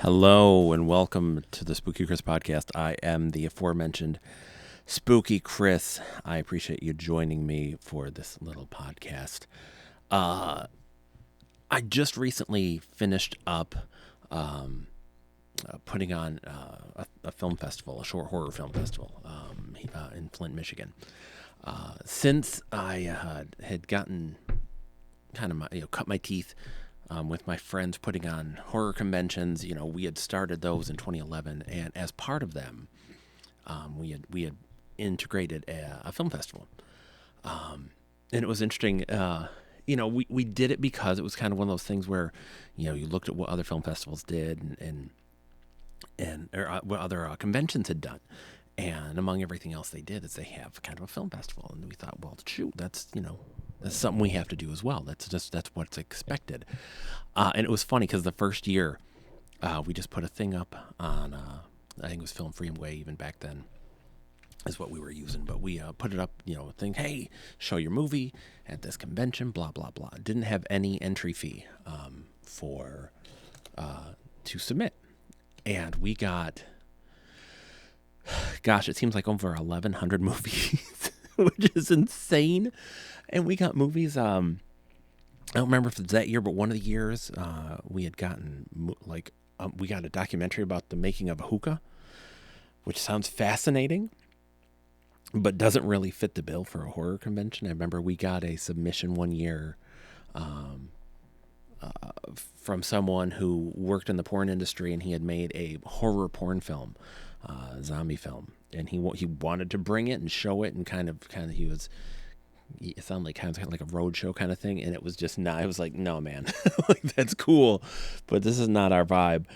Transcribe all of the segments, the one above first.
Hello and welcome to the Spooky Chris podcast. I am the aforementioned Spooky Chris. I appreciate you joining me for this little podcast. I just recently finished up putting on a film festival, a short horror film festival in Flint, Michigan. Since I had gotten kind of cut my teeth with my friends putting on horror conventions. We had started those in 2011, and as part of them, we had integrated a film festival, and it was interesting. We did it because it was kind of one of those things where, you looked at what other film festivals did and what other conventions had done. And among everything else they did is they have kind of a film festival. And we thought, well, shoot, that's something we have to do as well. That's what's expected. And it was funny because the first year we just put a thing up on, I think it was Film Freakout even back then is what we were using. But we put it up, a thing, hey, show your movie at this convention, blah, blah, blah. Didn't have any entry fee for to submit. And we got... Gosh, it seems like over 1,100 movies, which is insane. And we got movies, I don't remember if it's that year, but one of the years we had gotten, we got a documentary about the making of a hookah, which sounds fascinating, but doesn't really fit the bill for a horror convention. I remember we got a submission one year from someone who worked in the porn industry, and he had made a horror porn film. Zombie film, and he wanted to bring it and show it, and kind of it sounded like kind of like a road show kind of thing, and it was just not. I was like, no, man, like that's cool, but this is not our vibe.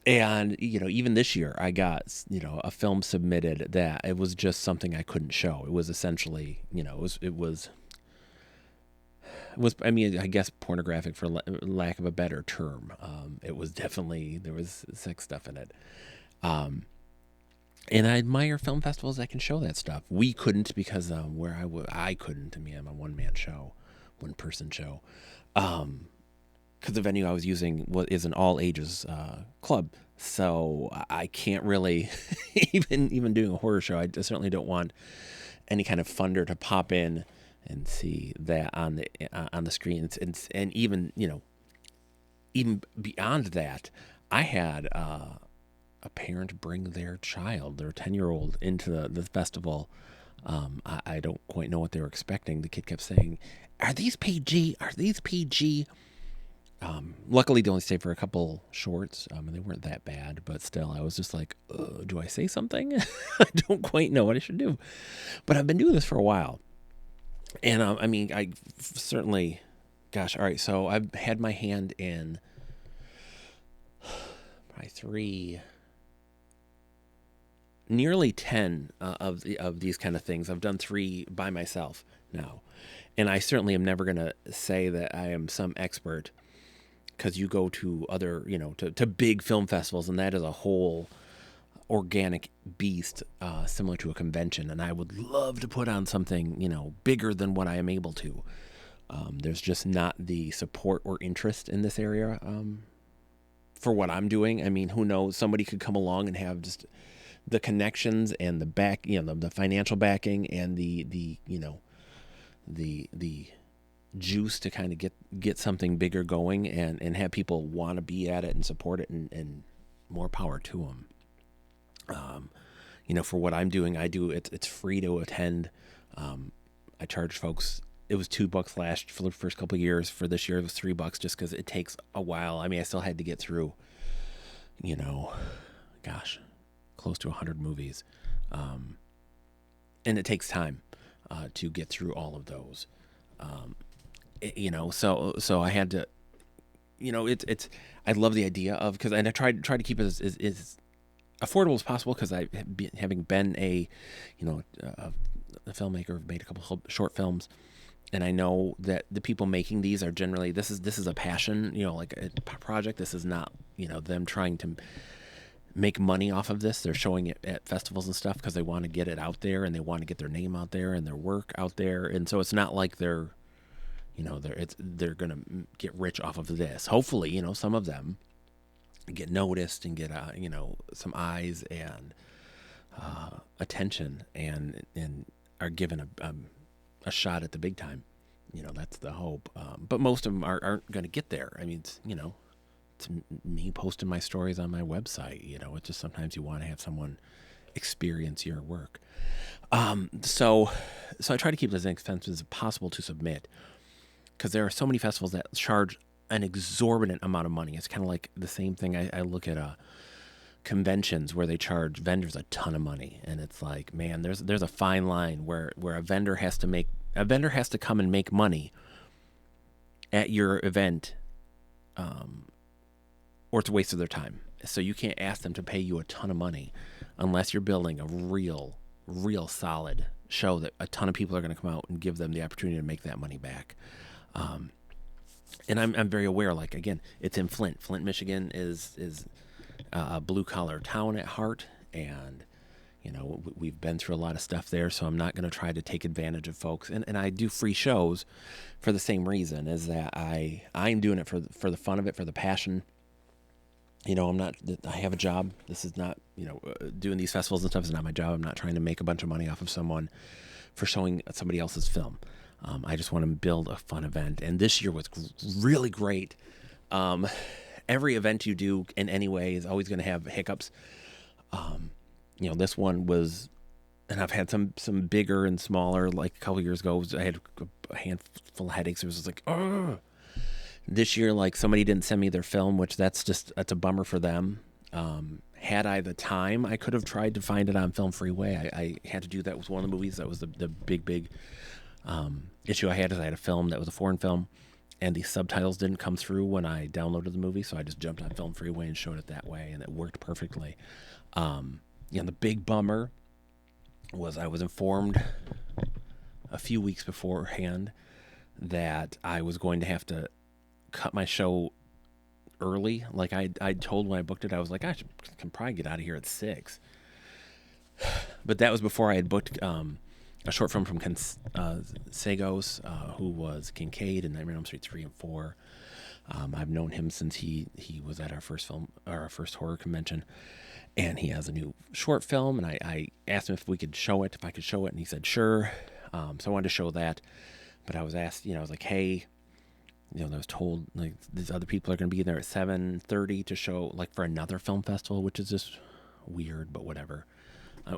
And even this year, I got a film submitted that it was just something I couldn't show. It was essentially it was. I mean, I guess pornographic for lack of a better term. It was definitely, there was sex stuff in it. And I admire film festivals that can show that stuff. We couldn't because I couldn't. I mean, I'm a one person show. Because the venue I was using is an all ages club, so I can't really even doing a horror show. I certainly don't want any kind of funder to pop in and see that on the screen. And even even beyond that, I had a parent bring their child, their 10-year-old, into the festival. I don't quite know what they were expecting. The kid kept saying, "Are these PG? Are these PG?" Luckily, they only stayed for a couple shorts, and they weren't that bad. But still, I was just like, "Do I say something?" I don't quite know what I should do. But I've been doing this for a while, and I mean, I certainly, gosh, all right. So I've had my hand in probably nearly 10 of these kind of things. I've done 3 by myself now, and I certainly am never going to say that I am some expert, because you go to other to big film festivals, and that is a whole organic beast, similar to a convention, and I would love to put on something bigger than what I am able to. There's just not the support or interest in this area for what I'm doing. I mean, who knows, somebody could come along and have just the connections and the back, the financial backing and the juice to kind of get something bigger going and have people want to be at it and support it, and more power to them. For what I'm doing, it's free to attend. I charge folks. It was $2 for the first couple of years. For this year, it was $3 just because it takes a while. I mean, I still had to get through, close to 100 movies. And it takes time to get through all of those. So I had to, it's I love the idea of, and I tried to keep it as affordable as possible, because having been a filmmaker, made a couple short films, and I know that the people making these are generally, this is a passion, like a project. This is not them trying to make money off of this. They're showing it at festivals and stuff because they want to get it out there, and they want to get their name out there and their work out there. And so it's not like they're gonna get rich off of this. Hopefully, some of them get noticed and get some eyes and attention, and are given a shot at the big time. That's the hope. But most of them aren't going to get there. I mean, it's me posting my stories on my website. It's just sometimes you want to have someone experience your work. So I try to keep it as inexpensive as possible to submit, because there are so many festivals that charge an exorbitant amount of money. It's kind of like the same thing. I look at conventions where they charge vendors a ton of money, and it's like, man, there's a fine line where a vendor has to come and make money at your event, or it's a waste of their time. So you can't ask them to pay you a ton of money unless you're building a real solid show that a ton of people are going to come out and give them the opportunity to make that money back. And I'm very aware, like, again, it's in Flint. Flint, Michigan is a blue collar town at heart, and we've been through a lot of stuff there, so I'm not going to try to take advantage of folks. And I do free shows for the same reason, is that I'm doing it for the fun of it, for the passion. I have a job. This is not, doing these festivals and stuff is not my job. I'm not trying to make a bunch of money off of someone for showing somebody else's film. I just want to build a fun event. And this year was really great. Every event you do in any way is always going to have hiccups. This one was, and I've had some bigger and smaller, like a couple years ago, I had a handful of headaches. It was just like, oh. This year, like, somebody didn't send me their film, which that's a bummer for them. Had I the time, I could have tried to find it on Film Freeway. I had to do that with one of the movies. That was the big issue I had, is I had a film that was a foreign film, and the subtitles didn't come through when I downloaded the movie, so I just jumped on Film Freeway and showed it that way, and it worked perfectly. The big bummer was I was informed a few weeks beforehand that I was going to have to cut my show early. Like I told when I booked it, I was like, I can probably get out of here at 6. But that was before I had booked a short film from Sagos, who was Kincaid in Nightmare on Elm Street 3 and 4. I've known him since he was at our first horror convention, and he has a new short film, and I asked him if I could show it, and he said sure. So I wanted to show that, but I was asked, I was like, hey, I was told, like, these other people are going to be there at 7:30 to show, like, for another film festival, which is just weird, but whatever.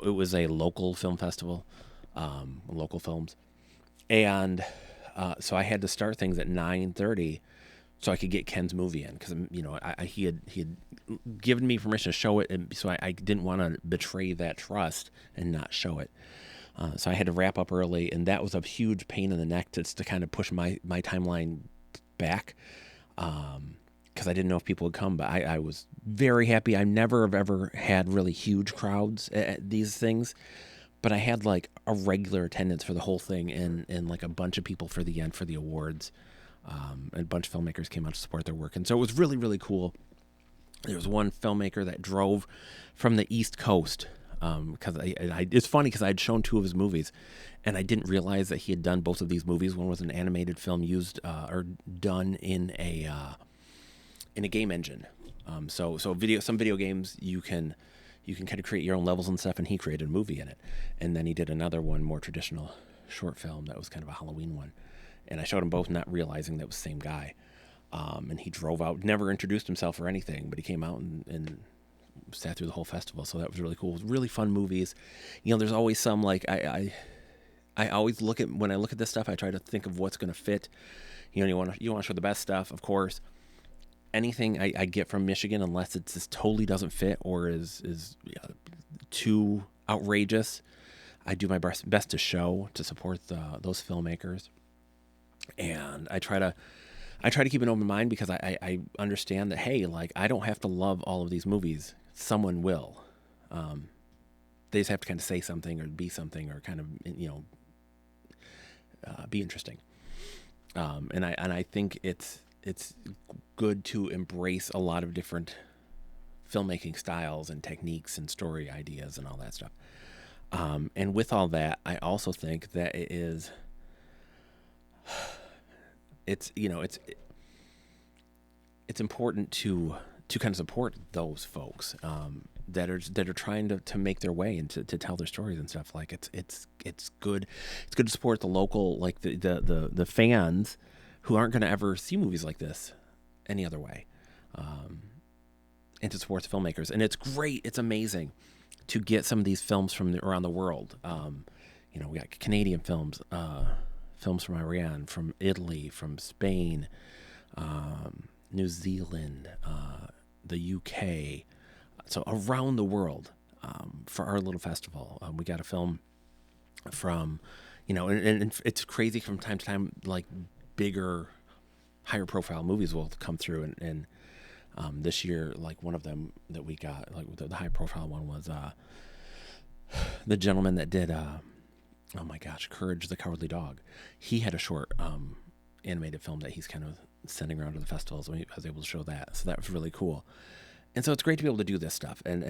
It was a local film festival, local films, and so I had to start things at 9:30 so I could get Ken's movie in, because he had given me permission to show it, and so I didn't want to betray that trust and not show it. So I had to wrap up early, and that was a huge pain in the neck to kind of push my timeline back, because I didn't know if people would come, but I was very happy. I never have ever had really huge crowds at these things, but I had like a regular attendance for the whole thing, and like a bunch of people for the end for the awards, and a bunch of filmmakers came out to support their work, and so it was really, really cool. There was one filmmaker that drove from the East Coast, because it's funny because I'd shown 2 of his movies, and I didn't realize that he had done both of these movies. One was an animated film used or done in a game engine. So some video games you can kind of create your own levels and stuff, and he created a movie in it. And then he did another one, more traditional short film that was kind of a Halloween one. And I showed them both, not realizing that was the same guy. And he drove out, never introduced himself or anything, but he came out and sat through the whole festival. So that was really cool. It was really fun movies. There's always some, like, I always when I look at this stuff, I try to think of what's going to fit. You want to show the best stuff, of course. Anything I get from Michigan, unless it just totally doesn't fit or is too outrageous, I do my best to support those filmmakers. And I try to keep an open mind, because I understand that, hey, like, I don't have to love all of these movies. Someone will. They just have to kind of say something or be something, or kind of, be interesting. And I think it's good to embrace a lot of different filmmaking styles and techniques and story ideas and all that stuff. And with all that, I also think that it's important to to kind of support those folks that are trying to make their way and to tell their stories and stuff. Like it's good. It's good to support the local, like the fans who aren't going to ever see movies like this any other way, and to support the filmmakers. And it's great. It's amazing to get some of these films from around the world. We got Canadian films, films from Iran, from Italy, from Spain, New Zealand, the UK, so around the world for our little festival. We got a film from, and it's crazy from time to time, like bigger, higher profile movies will come through. And this year, like one of them that we got, like the high profile one was the gentleman that did, oh my gosh, Courage the Cowardly Dog. He had a short animated film that he's kind of sending around to the festivals, and I was able to show that. So that was really cool. And so it's great to be able to do this stuff, and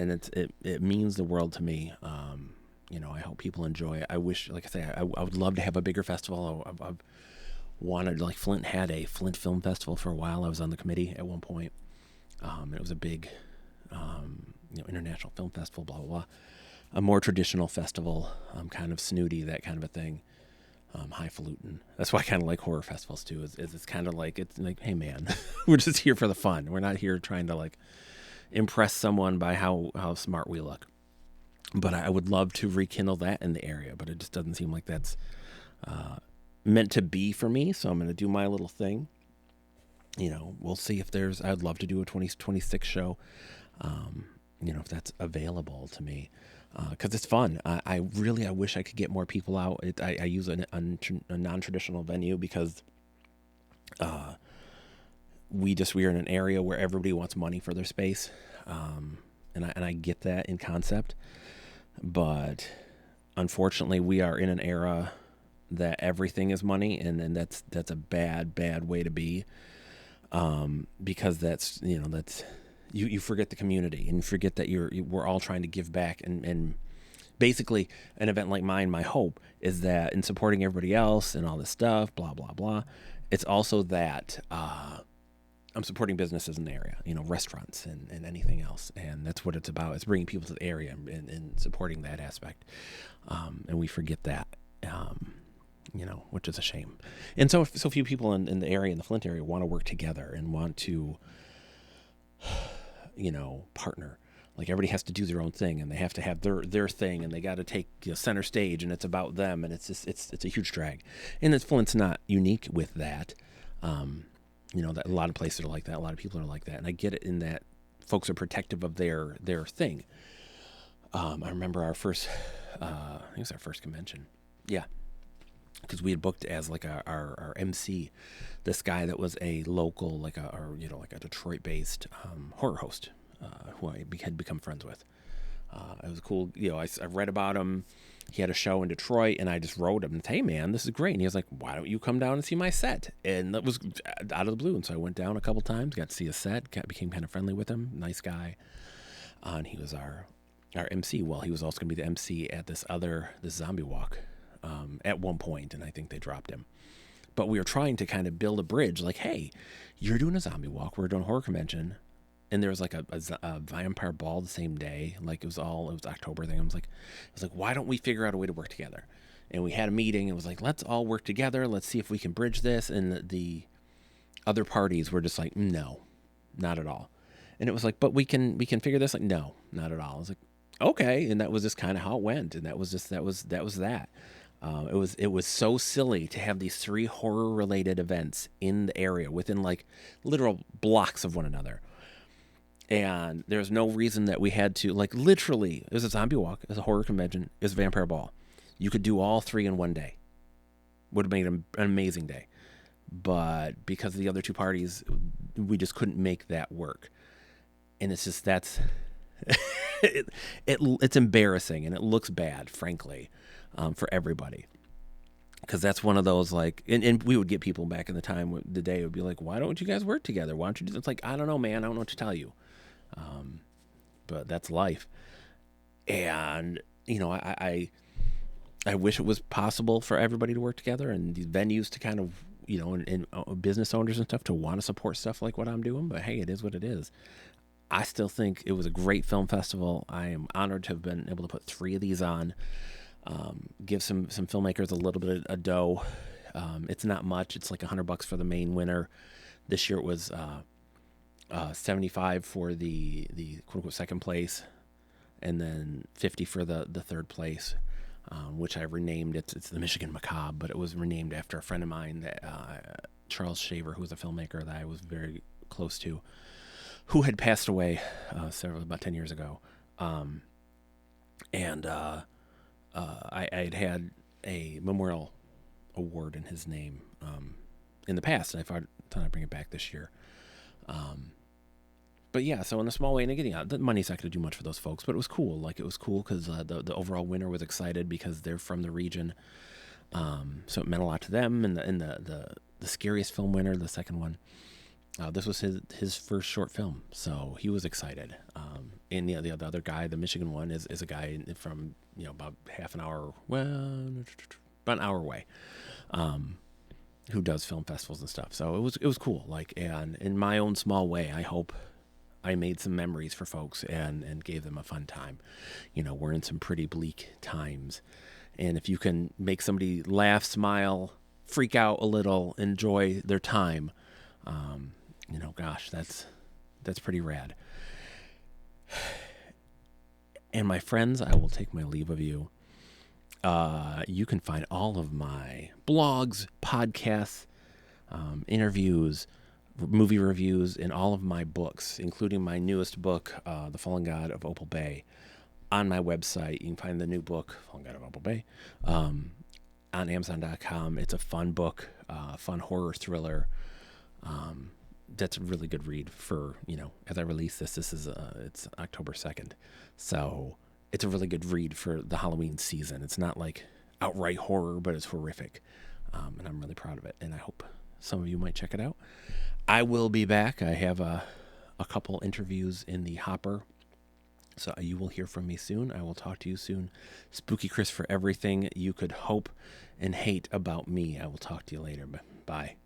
it means the world to me. I hope people enjoy it. I wish, like I say, I would love to have a bigger festival. I've wanted, like Flint had a Flint Film Festival for a while. I was on the committee at one point. It was a big, international film festival, blah, blah, blah. A more traditional festival, kind of snooty, that kind of a thing. Highfalutin. That's why I kind of like horror festivals too. Is it's kind of like, it's like, hey man, we're just here for the fun. We're not here trying to like impress someone by how smart we look. But I would love to rekindle that in the area, but it just doesn't seem like that's meant to be for me. So I'm going to do my little thing. We'll see if I'd love to do a 2026 show. If that's available to me. Because it's fun. I wish I could get more people out. I use a non-traditional venue because we are in an area where everybody wants money for their space, and I get that in concept, but unfortunately we are in an era that everything is money, and that's a bad way to be, because that's you forget the community, and you forget that we're all trying to give back, and basically an event like mine, my hope is that in supporting everybody else and all this stuff, blah, blah, blah, it's also that I'm supporting businesses in the area, restaurants and anything else. And that's what it's about. It's bringing people to the area and supporting that aspect. And we forget that, which is a shame. And so few people in the area, in the Flint area, want to work together and want to, partner. Like everybody has to do their own thing, and they have to have their thing, and they got to take center stage, and it's about them, and it's just it's a huge drag. And Flint's not unique with that. That a lot of places are like that. A lot of people are like that, and I get it in that folks are protective of their thing. I remember our first, I think it was our first convention, yeah, because we had booked as like our MC, this guy that was a local, like a Detroit-based horror host. Who I had become friends with. It was cool. I read about him. He had a show in Detroit, and I just wrote him and said, hey man, this is great. And he was like, why don't you come down and see my set? And that was out of the blue. And so I went down a couple times, got to see his set, became kind of friendly with him. Nice guy. And he was our MC. Well, he was also going to be the MC at this zombie walk at one point, and I think they dropped him. But we were trying to kind of build a bridge, like, hey, you're doing a zombie walk, we're doing a horror convention. And there was like a vampire ball the same day. Like it was October thing. I was like, why don't we figure out a way to work together? And we had a meeting and it was like, let's all work together. Let's see if we can bridge this. And the other parties were just like, no, not at all. And it was like, but we can figure this. Like, no, not at all. I was like, okay. And that was just kind of how it went. And that was that. It was so silly to have these 3 horror related events in the area within like literal blocks of one another. And there's no reason that we had to, like, literally, it was a zombie walk, it was a horror convention, it was a vampire ball. You could do all 3 in one day. Would have made an amazing day. But because of the other 2 parties, we just couldn't make that work. And it's just, it's embarrassing, and it looks bad, frankly, for everybody. Because that's one of those, like, and we would get people back in the day would be like, why don't you guys work together? Why don't you do this? It's like, I don't know, man. I don't know what to tell you. But that's life. And, I wish it was possible for everybody to work together and these venues to kind of, and business owners and stuff to want to support stuff like what I'm doing. But hey, it is what it is. I still think it was a great film festival. I am honored to have been able to put 3 of these on. Give some filmmakers a little bit of dough. It's not much. It's like $100 for the main winner. This year it was $75 for the quote unquote second place, and then $50 for the third place, which I renamed. It's the Michigan Macabre, but it was renamed after a friend of mine, that Charles Shaver, who was a filmmaker that I was very close to, who had passed away about 10 years ago. I had a memorial award in his name in the past, and I thought I'd bring it back this year. But yeah, so in a small way, and again, the money's not going to do much for those folks, but it was cool. Like, it was cool because the overall winner was excited because they're from the region. So it meant a lot to them. And the scariest film winner, the second one, this was his first short film, so he was excited. And the other guy, the Michigan one, is a guy from about half an hour, about an hour away, who does film festivals and stuff. So it was cool. Like, and in my own small way, I hope I made some memories for folks and gave them a fun time. We're in some pretty bleak times, and if you can make somebody laugh, smile, freak out a little, enjoy their time, gosh, that's pretty rad. And my friends, I will take my leave of you. You can find all of my blogs, podcasts, interviews, movie reviews, and all of my books, including my newest book, The Fallen God of Opal Bay, on my website. You can find the new book, Fallen God of Opal Bay, on Amazon.com. It's a fun book, fun horror thriller. That's a really good read for, as I release this is it's October 2nd. So it's a really good read for the Halloween season. It's not like outright horror, but it's horrific. And I'm really proud of it. And I hope some of you might check it out. I will be back. I have a couple interviews in the hopper. So you will hear from me soon. I will talk to you soon. Spooky Chris for everything you could hope and hate about me. I will talk to you later. Bye.